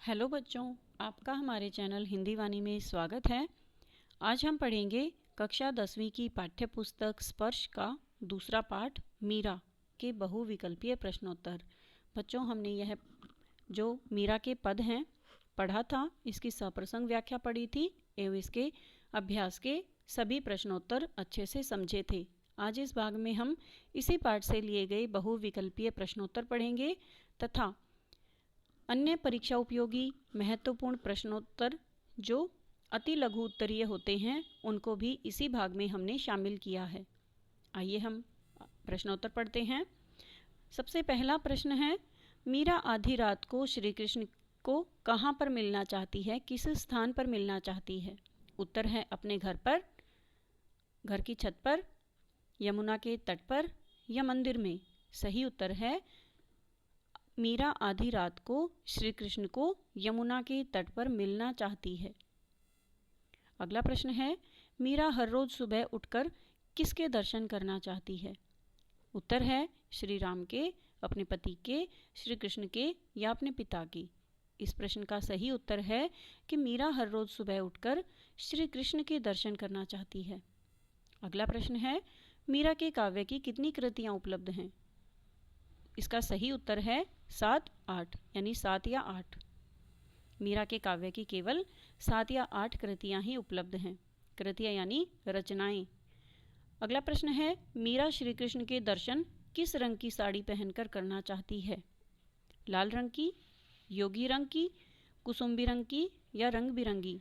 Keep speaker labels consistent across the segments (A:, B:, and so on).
A: Hello बच्चों, आपका हमारे चैनल हिंदी वाणी में स्वागत है। आज हम पढ़ेंगे कक्षा 10वीं की पाठ्य पुस्तक स्पर्श का दूसरा पाठ मीरा के बहुविकल्पीय प्रश्नोत्तर। बच्चों, हमने यह जो मीरा के पद हैं पढ़ा था, इसकी सप्रसंग व्याख्या पढ़ी थी एवं इसके अभ्यास के सभी प्रश्नोत्तर अच्छे से समझे थे। आज इस भाग में हम इसी पाठ से लिए गए बहुविकल्पीय प्रश्नोत्तर पढ़ेंगे तथा अन्य परीक्षा उपयोगी महत्वपूर्ण प्रश्नोत्तर जो अति लघु उत्तरीय होते हैं उनको भी इसी भाग में हमने शामिल किया है। आइए हम प्रश्नोत्तर पढ़ते हैं। सबसे पहला प्रश्न है, मीरा आधी रात को श्री कृष्ण को कहाँ पर मिलना चाहती है, किस स्थान पर मिलना चाहती है? उत्तर है अपने घर पर, घर की छत पर, यमुना के तट पर या मंदिर में। सही उत्तर है मीरा आधी रात को श्री कृष्ण को यमुना के तट पर मिलना चाहती है। अगला प्रश्न है, मीरा हर रोज सुबह उठकर किसके दर्शन करना चाहती है? उत्तर है श्री राम के, अपने पति के, श्री कृष्ण के या अपने पिता के। इस प्रश्न का सही उत्तर है कि मीरा हर रोज सुबह उठकर श्री कृष्ण के दर्शन करना चाहती है। अगला प्रश्न है, मीरा के काव्य की कितनी कृतियां उपलब्ध हैं? इसका सही उत्तर है 7-8, यानी 7 या 8। मीरा के काव्य की केवल 7 या 8 कृतियां ही उपलब्ध हैं। कृतियां यानी रचनाएं। अगला प्रश्न है, मीरा श्री कृष्ण के दर्शन किस रंग की साड़ी पहनकर करना चाहती है? लाल रंग की, योगी रंग की, कुसुम्बी रंग की या रंग बिरंगी?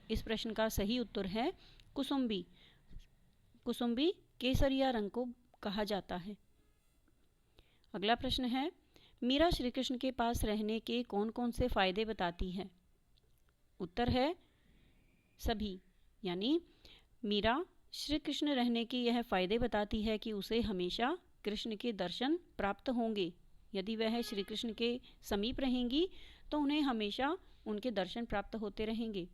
A: इस प्रश्न का सही उत्तर है कुसुम्बी। कुसुम्बी केसरिया रंग को कहा जाता है। अगला प्रश्न है, मीरा श्री कृष्ण के पास रहने के कौन कौन से फायदे बताती है? उत्तर है सभी, यानी मीरा श्री कृष्ण रहने के यह फायदे बताती है कि उसे हमेशा कृष्ण के दर्शन प्राप्त होंगे। यदि वह श्री कृष्ण के समीप रहेंगी तो उन्हें हमेशा उनके दर्शन प्राप्त होते रहेंगे।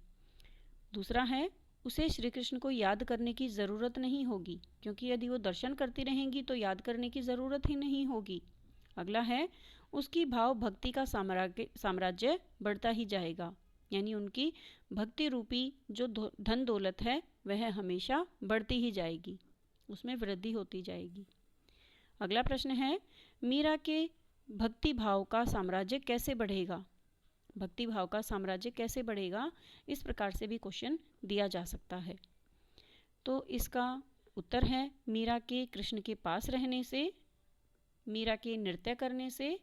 A: दूसरा है, उसे श्री कृष्ण को याद करने की ज़रूरत नहीं होगी, क्योंकि यदि वो दर्शन करती रहेंगी तो याद करने की ज़रूरत ही नहीं होगी। अगला है, उसकी भाव भक्ति का साम्राज्य बढ़ता ही जाएगा, यानी उनकी भक्ति रूपी जो धन दौलत है वह हमेशा बढ़ती ही जाएगी, उसमें वृद्धि होती जाएगी। अगला प्रश्न है, मीरा के भक्ति भाव का साम्राज्य कैसे बढ़ेगा? भक्ति भाव का साम्राज्य कैसे बढ़ेगा, इस प्रकार से भी क्वेश्चन दिया जा सकता है। तो इसका उत्तर है मीरा के कृष्ण के पास रहने से, मीरा के नृत्य करने से,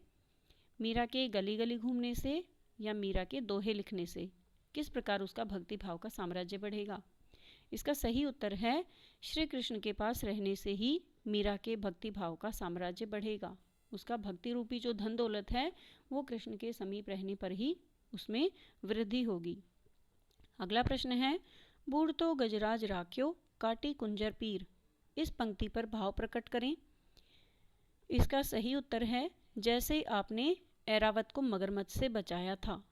A: मीरा के गली गली घूमने से या मीरा के दोहे लिखने से। किस प्रकार उसका भक्ति भाव का साम्राज्य बढ़ेगा? इसका सही उत्तर है श्री कृष्ण के पास रहने से ही मीरा के भक्ति भाव का साम्राज्य बढ़ेगा। उसका भक्ति रूपी जो धन दौलत है वो कृष्ण के समीप रहने पर ही उसमें वृद्धि होगी। अगला प्रश्न है, बूढ़ तो गजराज राख्यो काटी कुंजर पीर। इस पंक्ति पर भाव प्रकट करें। इसका सही उत्तर है, जैसे आपने ऐरावत को मगरमच्छ से बचाया था।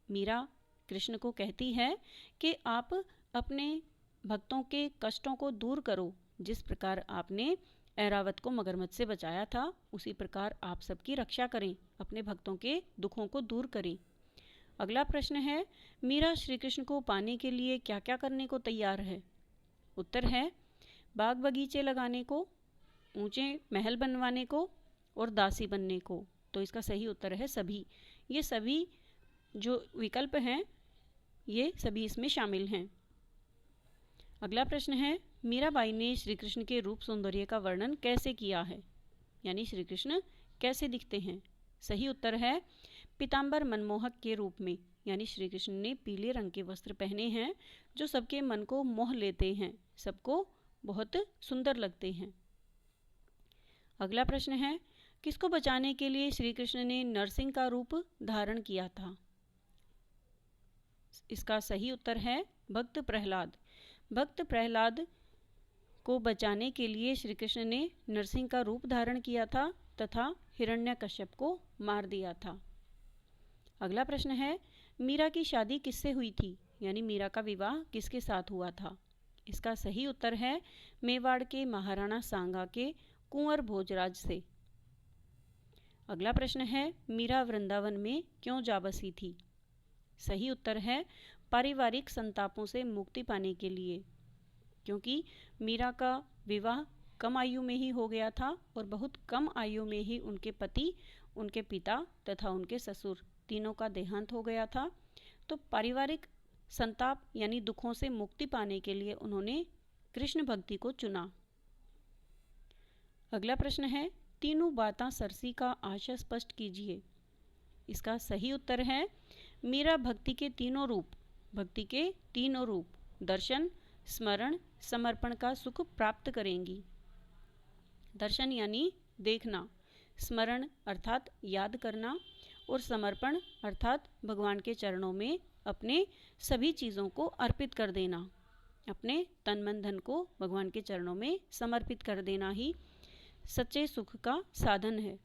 A: मीरा कृष्ण को कहती है कि आप अपने भक्तों के कष्टों को दूर करो, जिस प्रकार आपने ऐरावत को मगरमच्छ से बचाया था उसी प्रकार आप सबकी रक्षा करें, अपने भक्तों के दुखों को दूर करें। अगला प्रश्न है, मीरा श्री कृष्ण को पाने के लिए क्या क्या करने को तैयार है? उत्तर है बाग बगीचे लगाने को, ऊंचे महल बनवाने को और दासी बनने को। तो इसका सही उत्तर है सभी। ये सभी जो विकल्प हैं ये सभी इसमें शामिल हैं। अगला प्रश्न है, मीराबाई ने श्री कृष्ण के रूप सौंदर्य का वर्णन कैसे किया है, यानी श्री कृष्ण कैसे दिखते हैं? सही उत्तर है पीताम्बर मनमोहक के रूप में, यानी श्री कृष्ण ने पीले रंग के वस्त्र पहने हैं जो सबके मन को मोह लेते हैं, सबको बहुत सुंदर लगते हैं। अगला प्रश्न है, किसको बचाने के लिए श्री कृष्ण ने नरसिंह का रूप धारण किया था? इसका सही उत्तर है भक्त प्रहलाद। भक्त प्रहलाद को बचाने के लिए श्री कृष्ण ने नरसिंह का रूप धारण किया था तथा हिरण्यकश्यप को मार दिया था। अगला प्रश्न है, मीरा की शादी किससे हुई थी, यानी मीरा का विवाह किसके साथ हुआ था? इसका सही उत्तर है मेवाड़ के महाराणा सांगा के कुंवर भोजराज से। अगला प्रश्न है, मीरा वृंदावन में क्यों जा बसी थी? सही उत्तर है पारिवारिक संतापों से मुक्ति पाने के लिए, क्योंकि मीरा का विवाह कम आयु में ही हो गया था और बहुत कम आयु में ही उनके पति, उनके पिता तथा उनके ससुर तीनों का देहांत हो गया था। तो पारिवारिक संताप यानी दुखों से मुक्ति पाने के लिए उन्होंने कृष्ण भक्ति को चुना। अगला प्रश्न है, तीनों बातां सरसी का आशय स्पष्ट कीजिए। इसका सही उत्तर है मीरा भक्ति के तीनों रूप दर्शन, स्मरण, समर्पण का सुख प्राप्त करेंगी। दर्शन यानी देखना, स्मरण अर्थात याद करना और समर्पण अर्थात भगवान के चरणों में अपने सभी चीज़ों को अर्पित कर देना, अपने तन मन धन को भगवान के चरणों में समर्पित कर देना ही सच्चे सुख का साधन है।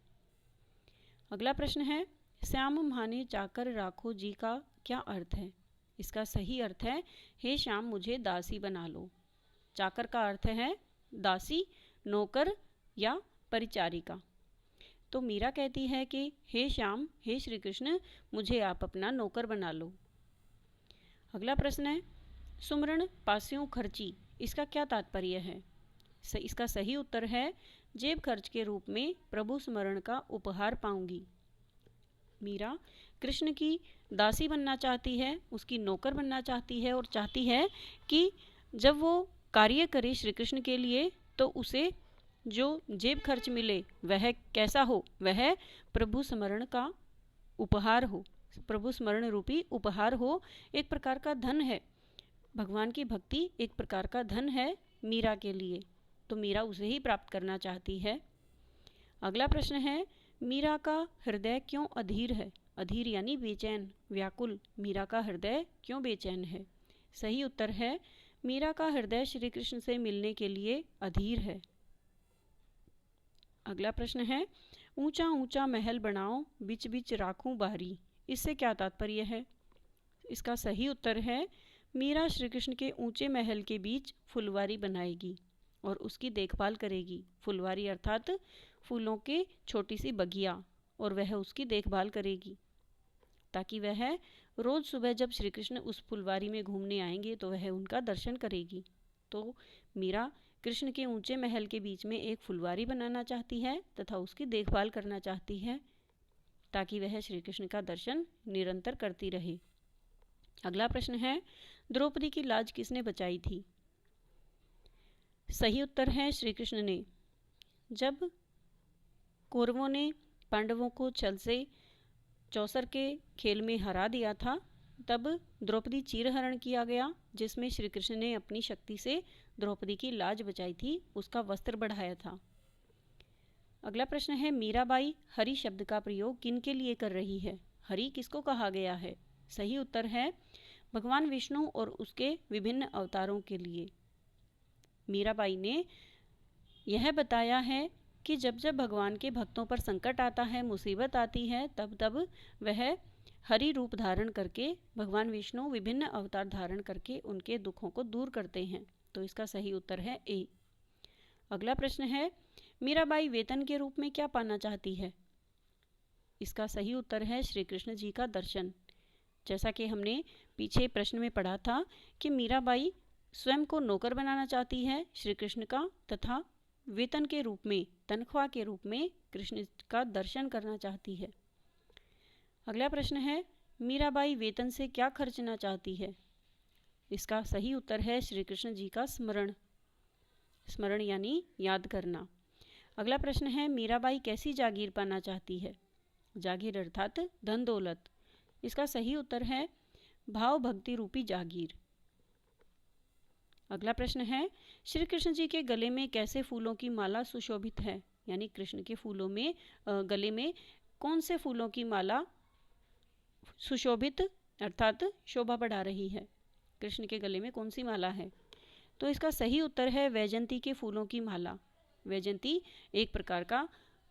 A: अगला प्रश्न है, श्याम माने चाकर राखो जी का क्या अर्थ है? इसका सही अर्थ है, हे श्याम मुझे दासी बना लो। चाकर का अर्थ है दासी, नौकर या परिचारिका। तो मीरा कहती है कि हे श्याम, हे श्री कृष्ण, मुझे आप अपना नौकर बना लो। अगला प्रश्न है, सुमरण पास्यों खर्ची, इसका क्या तात्पर्य है? इसका सही उत्तर है, जेब खर्च के रूप में प्रभु स्मरण का उपहार पाऊंगी। मीरा कृष्ण की दासी बनना चाहती है, उसकी नौकर बनना चाहती है और चाहती है कि जब वो कार्य करे श्री कृष्ण के लिए तो उसे जो जेब खर्च मिले वह कैसा हो? वह प्रभु स्मरण का उपहार हो, प्रभु स्मरण रूपी उपहार हो। एक प्रकार का धन है, भगवान की भक्ति एक प्रकार का धन है मीरा के लिए, तो मीरा उसे ही प्राप्त करना चाहती है। अगला प्रश्न है, मीरा का हृदय क्यों अधीर है? अधीर यानी बेचैन, व्याकुल। मीरा का हृदय क्यों बेचैन है? सही उत्तर है, मीरा का हृदय श्री कृष्ण से मिलने के लिए अधीर है। अगला प्रश्न है, ऊंचा ऊंचा महल बनाओ, बीच बीच राखूं बारी, इससे क्या तात्पर्य है? इसका सही उत्तर है, मीरा श्री कृष्ण के ऊंचे महल के बीच फुलवारी बनाएगी और उसकी देखभाल करेगी। फुलवारी अर्थात फूलों के छोटी सी बगिया, और वह उसकी देखभाल करेगी ताकि वह रोज सुबह जब श्री कृष्ण उस फुलवारी में घूमने आएंगे तो वह उनका दर्शन करेगी। तो मीरा कृष्ण के ऊंचे महल के बीच में एक फुलवारी बनाना चाहती है तथा उसकी देखभाल करना चाहती है ताकि वह श्री कृष्ण का दर्शन निरंतर करती रहे। अगला प्रश्न है, द्रौपदी की लाज किसने बचाई थी? सही उत्तर है श्री कृष्ण ने। जब कौरवों ने पांडवों को छल से चौसर के खेल में हरा दिया था, तब द्रौपदी चीरहरण किया गया, जिसमें श्री कृष्ण ने अपनी शक्ति से द्रौपदी की लाज बचाई थी, उसका वस्त्र बढ़ाया था। अगला प्रश्न है, मीराबाई हरि शब्द का प्रयोग किन के लिए कर रही है? हरि किसको कहा गया है? सही उत्तर है, भगवान विष्णु और उसके विभिन्न अवतारों के लिए। मीराबाई ने यह बताया है कि जब जब भगवान के भक्तों पर संकट आता है, मुसीबत आती है, तब तब वह हरि रूप धारण करके, भगवान विष्णु विभिन्न अवतार धारण करके उनके दुखों को दूर करते हैं। तो इसका सही उत्तर है ए। अगला प्रश्न है, मीराबाई वेतन के रूप में क्या पाना चाहती है? इसका सही उत्तर है श्री कृष्ण जी का दर्शन। जैसा कि हमने पीछे प्रश्न में पढ़ा था कि मीराबाई स्वयं को नौकर बनाना चाहती है श्री कृष्ण का तथा वेतन के रूप में, तनख्वाह के रूप में कृष्ण का दर्शन करना चाहती है। अगला प्रश्न है, मीराबाई वेतन से क्या खर्चना चाहती है? इसका सही उत्तर है श्री कृष्ण जी का स्मरण। स्मरण यानी याद करना। अगला प्रश्न है, मीराबाई कैसी जागीर पाना चाहती है? जागीर अर्थात धन दौलत। इसका सही उत्तर है भाव भक्ति रूपी जागीर। अगला प्रश्न है, श्री कृष्ण जी के गले में कैसे फूलों की माला सुशोभित है? यानी कृष्ण के फूलों में गले में कौन से फूलों की माला सुशोभित अर्थात शोभा बढ़ा रही है? कृष्ण के गले में कौन सी माला है? तो इसका सही उत्तर है वैजंती के फूलों की माला। वैजंती एक प्रकार का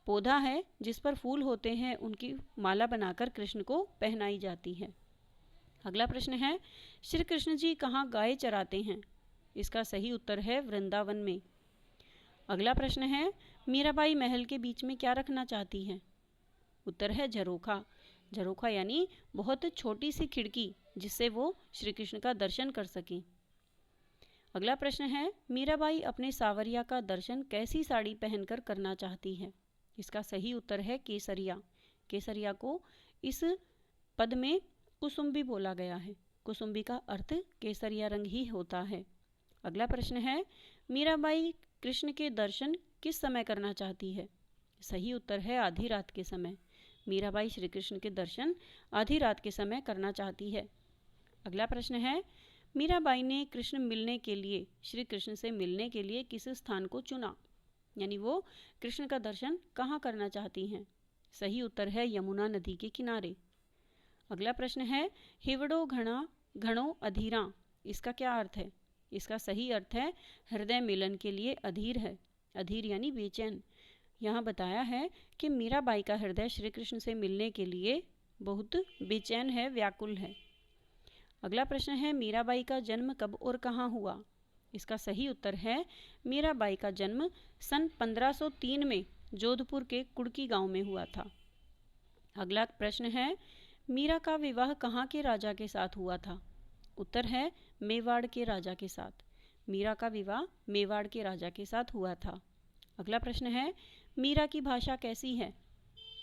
A: पौधा है जिस पर फूल होते हैं, उनकी माला बनाकर कृष्ण को पहनाई जाती है। अगला प्रश्न है, श्री कृष्ण जी कहाँ गाय चराते हैं? इसका सही उत्तर है वृंदावन में। अगला प्रश्न है, मीराबाई महल के बीच में क्या रखना चाहती हैं? उत्तर है झरोखा। झरोखा यानी बहुत छोटी सी खिड़की जिससे वो श्री कृष्ण का दर्शन कर सकें। अगला प्रश्न है, मीराबाई अपने सावरिया का दर्शन कैसी साड़ी पहनकर करना चाहती है? इसका सही उत्तर है केसरिया। केसरिया को इस पद में कुसुम्बी बोला गया है। कुसुम्बी का अर्थ केसरिया रंग ही होता है। अगला प्रश्न है, मीराबाई कृष्ण के दर्शन किस समय करना चाहती है? सही उत्तर है आधी रात के समय। मीराबाई श्री कृष्ण के दर्शन आधी रात के समय करना चाहती है। अगला प्रश्न है, मीराबाई ने कृष्ण मिलने के लिए श्री कृष्ण से मिलने के लिए किस स्थान को चुना? यानी वो कृष्ण का दर्शन कहाँ करना चाहती हैं? सही उत्तर है यमुना नदी के किनारे। अगला प्रश्न है, हिवड़ो घना घणो अधीरा, इसका क्या अर्थ है? इसका सही अर्थ है हृदय मिलन के लिए अधीर है। अधीर यानी बेचैन। यहाँ बताया है कि मीराबाई का हृदय श्री कृष्ण से मिलने के लिए बहुत बेचैन है, व्याकुल है। अगला प्रश्न है, मीराबाई का जन्म कब और कहाँ हुआ? इसका सही उत्तर है मीराबाई का जन्म सन 1503 में जोधपुर के कुड़की गांव में हुआ था। अगला प्रश्न है, मीरा का विवाह कहाँ के राजा के साथ हुआ था? उत्तर है मेवाड़ के राजा के साथ। मीरा का विवाह मेवाड़ के राजा के साथ हुआ था। अगला प्रश्न है, मीरा की भाषा कैसी है?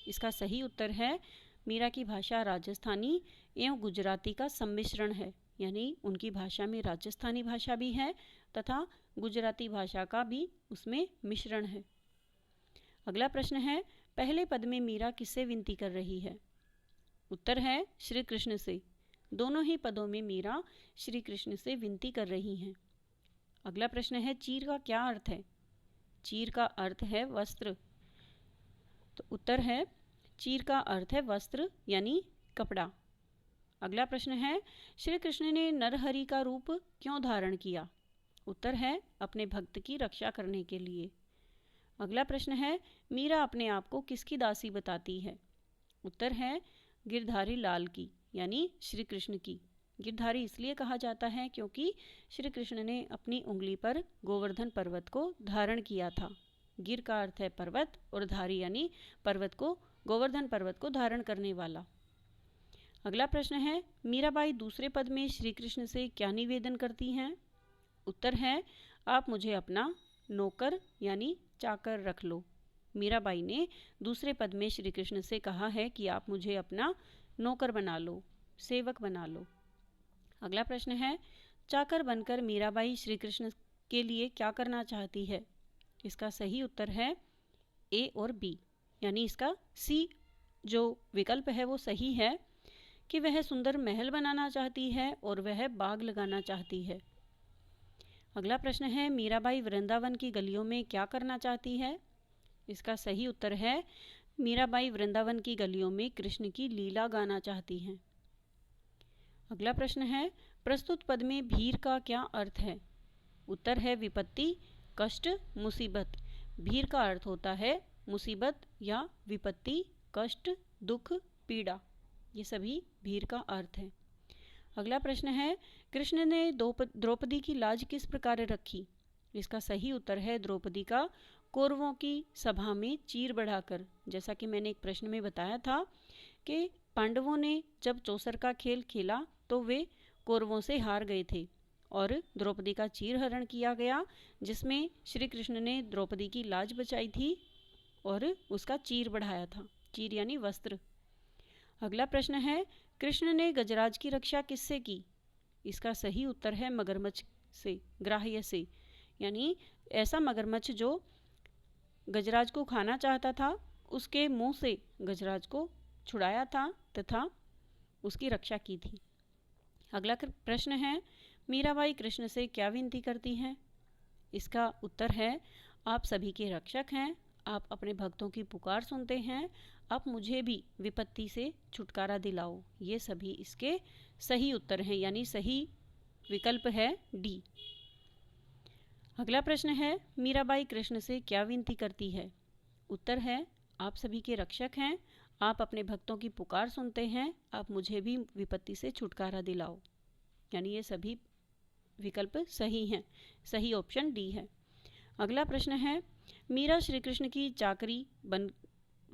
A: इसका सही उत्तर है मीरा की भाषा राजस्थानी एवं गुजराती का सम्मिश्रण है। यानी उनकी भाषा में राजस्थानी भाषा भी है तथा गुजराती भाषा का भी उसमें मिश्रण है। अगला प्रश्न है, पहले पद में मीरा किससे विनती कर रही है? उत्तर है श्री कृष्ण से। दोनों ही पदों में मीरा श्री कृष्ण से विनती कर रही हैं। अगला प्रश्न है, चीर का क्या अर्थ है? चीर का अर्थ है वस्त्र। तो उत्तर है चीर का अर्थ है वस्त्र यानी कपड़ा। अगला प्रश्न है, श्री कृष्ण ने नरहरि का रूप क्यों धारण किया? उत्तर है अपने भक्त की रक्षा करने के लिए। अगला प्रश्न है, मीरा अपने आप को किसकी दासी बताती है? उत्तर है गिरधारी लाल की यानी श्री कृष्ण की। गिरधारी इसलिए कहा जाता है क्योंकि श्री कृष्ण ने अपनी उंगली पर गोवर्धन पर्वत को धारण किया था। गिर का अर्थ है पर्वत और धारी यानी पर्वत को, गोवर्धन पर्वत को धारण करने वाला। अगला प्रश्न है, मीराबाई दूसरे पद में श्री कृष्ण से क्या निवेदन करती हैं? उत्तर है आप मुझे अपना नौकर यानी चाकर रख लो। मीराबाई ने दूसरे पद में श्री कृष्ण से कहा है कि आप मुझे अपना नौकर बना लो, सेवक बना लो। अगला प्रश्न है, चाकर बनकर मीराबाई श्री कृष्ण के लिए क्या करना चाहती है? इसका सही उत्तर है ए और बी, यानी इसका सी जो विकल्प है वो सही है कि वह सुंदर महल बनाना चाहती है और वह बाग लगाना चाहती है। अगला प्रश्न है, मीराबाई वृंदावन की गलियों में क्या करना चाहती है? इसका सही उत्तर है मीराबाई वृंदावन की गलियों में कृष्ण की लीला गाना चाहती हैं। अगला प्रश्न है, प्रस्तुत पद में भीर का क्या अर्थ है? उत्तर है विपत्ति, कष्ट, मुसीबत। भीर का अर्थ होता है मुसीबत या विपत्ति, कष्ट, दुख, पीड़ा। ये सभी भीर का अर्थ है। अगला प्रश्न है, कृष्ण ने द्रौपदी की लाज किस प्रकार रखी? इसका सही उत्तर है द्रौपदी का कौरवों की सभा में चीर बढ़ाकर। जैसा कि मैंने एक प्रश्न में बताया था कि पांडवों ने जब चौसर का खेल खेला तो वे कौरवों से हार गए थे और द्रौपदी का चीर हरण किया गया, जिसमें श्री कृष्ण ने द्रौपदी की लाज बचाई थी और उसका चीर बढ़ाया था। चीर यानी वस्त्र। अगला प्रश्न है, कृष्ण ने गजराज की रक्षा किससे की? इसका सही उत्तर है मगरमच्छ से, ग्राह्य से। यानी ऐसा मगरमच्छ जो गजराज को खाना चाहता था, उसके मुंह से गजराज को छुड़ाया था तथा उसकी रक्षा की थी। अगला प्रश्न है, मीराबाई कृष्ण से क्या विनती करती हैं? इसका उत्तर है आप सभी के रक्षक हैं, आप अपने भक्तों की पुकार सुनते हैं, आप मुझे भी विपत्ति से छुटकारा दिलाओ। ये सभी इसके सही उत्तर हैं, यानी सही विकल्प है डी। अगला प्रश्न है, मीराबाई कृष्ण से क्या विनती करती है? उत्तर है आप सभी के रक्षक हैं, आप अपने भक्तों की पुकार सुनते हैं, आप मुझे भी विपत्ति से छुटकारा दिलाओ। यानी ये सभी विकल्प सही हैं, सही ऑप्शन डी है। अगला प्रश्न है, मीरा श्री कृष्ण की चाकरी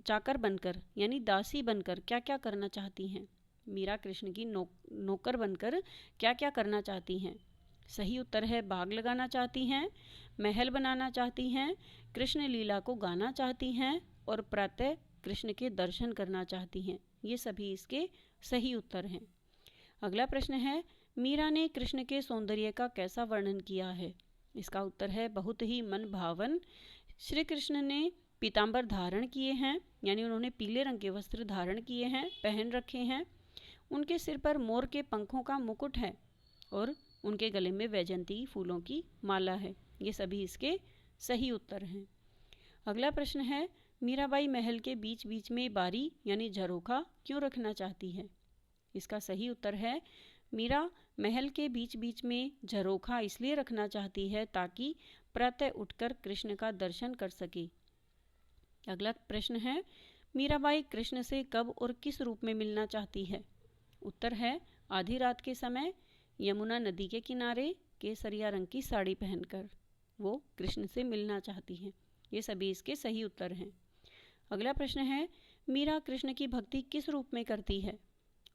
A: चाकर बनकर यानी दासी बनकर क्या क्या करना चाहती हैं? मीरा कृष्ण की नौकर बनकर क्या क्या करना चाहती हैं? सही उत्तर है बाग लगाना चाहती हैं, महल बनाना चाहती हैं, कृष्ण लीला को गाना चाहती हैं और प्रातः कृष्ण के दर्शन करना चाहती हैं। ये सभी इसके सही उत्तर हैं। अगला प्रश्न है, मीरा ने कृष्ण के सौंदर्य का कैसा वर्णन किया है? इसका उत्तर है बहुत ही मन भावन। श्री कृष्ण ने पीतांबर धारण किए हैं, यानी उन्होंने पीले रंग के वस्त्र धारण किए हैं, पहन रखे हैं। उनके सिर पर मोर के पंखों का मुकुट है और उनके गले में वैजंती फूलों की माला है। ये सभी इसके सही उत्तर हैं। अगला प्रश्न है, मीराबाई महल के बीच बीच में बारी यानी झरोखा क्यों रखना चाहती है? इसका सही उत्तर है मीरा महल के बीच बीच में झरोखा इसलिए रखना चाहती है ताकि प्रातः उठकर कृष्ण का दर्शन कर सके। अगला प्रश्न है, मीराबाई कृष्ण से कब और किस रूप में मिलना चाहती है? उत्तर है आधी रात के समय, यमुना नदी के किनारे, केसरिया रंग की साड़ी पहनकर वो कृष्ण से मिलना चाहती हैं। ये सभी इसके सही उत्तर हैं। अगला प्रश्न है, मीरा कृष्ण की भक्ति किस रूप में करती है?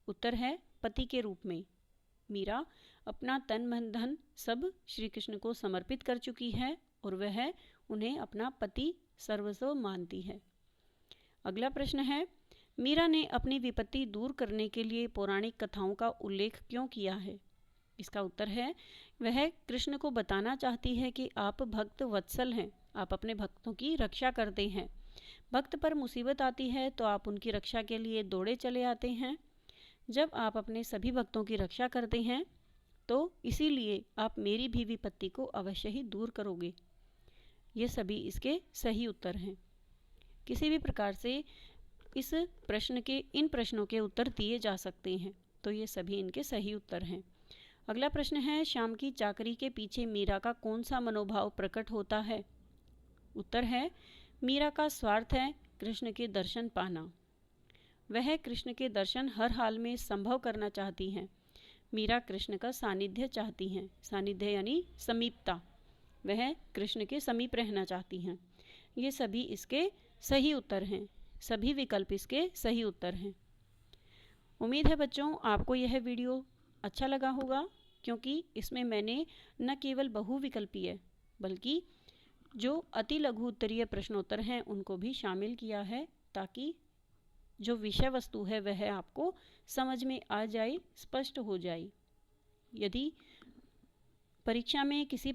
A: उत्तर है पति के रूप में। मीरा अपना तन मन धन सब श्री कृष्ण को समर्पित कर चुकी है और वह उन्हें अपना पति सर्वस्व मानती है। अगला प्रश्न है, मीरा ने अपनी विपत्ति दूर करने के लिए पौराणिक कथाओं का उल्लेख क्यों किया है? इसका उत्तर है वह कृष्ण को बताना चाहती है कि आप भक्त वत्सल हैं, आप अपने भक्तों की रक्षा करते हैं। भक्त पर मुसीबत आती है तो आप उनकी रक्षा के लिए दौड़े चले आते हैं। जब आप अपने सभी भक्तों की रक्षा करते हैं तो इसीलिए आप मेरी भी विपत्ति को अवश्य ही दूर करोगे। ये सभी इसके सही उत्तर हैं। किसी भी प्रकार से इस प्रश्न के इन प्रश्नों के उत्तर दिए जा सकते हैं, तो ये सभी इनके सही उत्तर हैं। अगला प्रश्न है, शाम की चाकरी के पीछे मीरा का कौन सा मनोभाव प्रकट होता है? उत्तर है मीरा का स्वार्थ है कृष्ण के दर्शन पाना। वह कृष्ण के दर्शन हर हाल में संभव करना चाहती हैं। मीरा कृष्ण का सानिध्य चाहती हैं, सानिध्य यानी समीपता। वह कृष्ण के समीप रहना चाहती हैं। ये सभी इसके सही उत्तर हैं। सभी विकल्प इसके सही उत्तर हैं। उम्मीद है बच्चों आपको यह वीडियो अच्छा लगा होगा, क्योंकि इसमें मैंने न केवल बहुविकल्पीय बल्कि जो अति लघु उत्तरीय प्रश्नोत्तर हैं उनको भी शामिल किया है, ताकि जो विषय वस्तु है वह आपको समझ में आ जाए, स्पष्ट हो जाए। यदि परीक्षा में किसी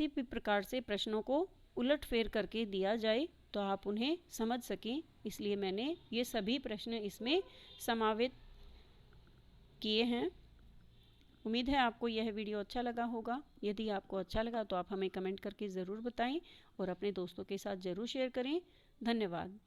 A: भी प्रकार से प्रश्नों को उलटफेर करके दिया जाए तो आप उन्हें समझ सकें, इसलिए मैंने ये सभी प्रश्न इसमें समावित किए हैं। उम्मीद है आपको यह वीडियो अच्छा लगा होगा। यदि आपको अच्छा लगा तो आप हमें कमेंट करके ज़रूर बताएं और अपने दोस्तों के साथ ज़रूर शेयर करें। धन्यवाद।